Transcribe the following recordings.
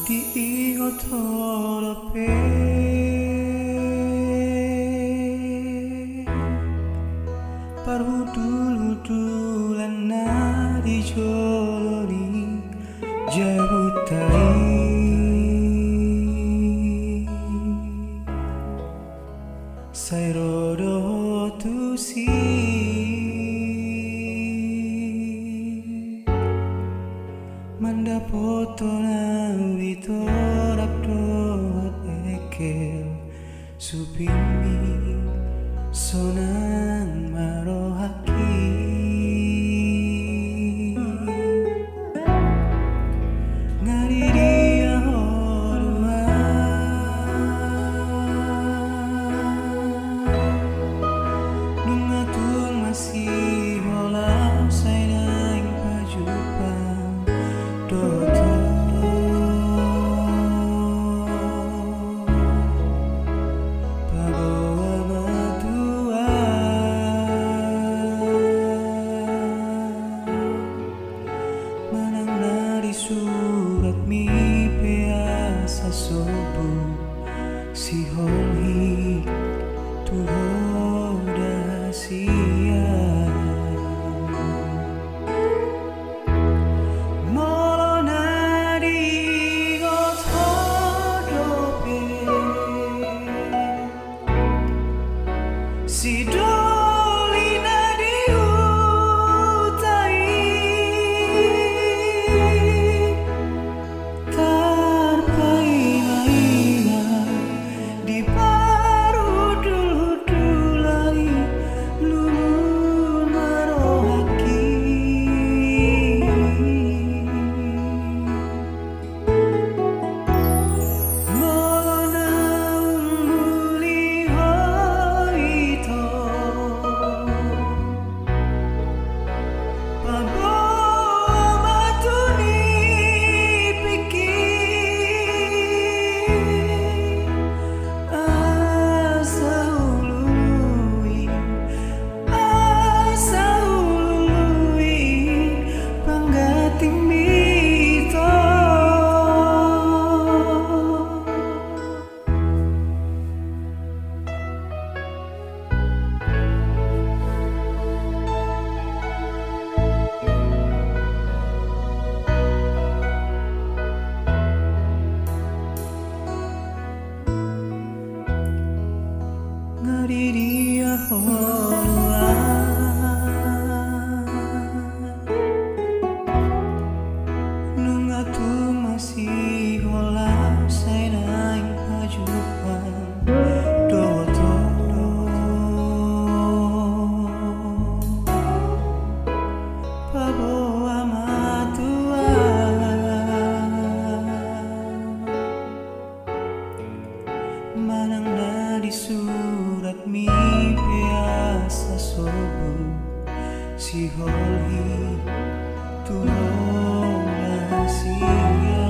di otorope parhudul-hudulan nadi jolori jabutai sairodo tusi manda potona vitorap dot ekel supimi sonan marohaki ngari dia horua nungatung masih holau sainang pajupang doto pabawa matua manang nari surat mimpi asa sobu si holhi tuhoda sia si dolina diutai tarpaina di parudul-hudulai lulun marohaki ngari dia horua nungatung masih holau sainang pajupang doto pabawa matua manang nadi surat mimpi asa sobu si holhi tuhoda sia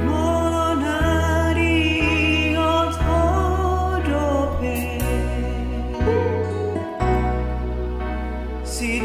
molo nadi otorope si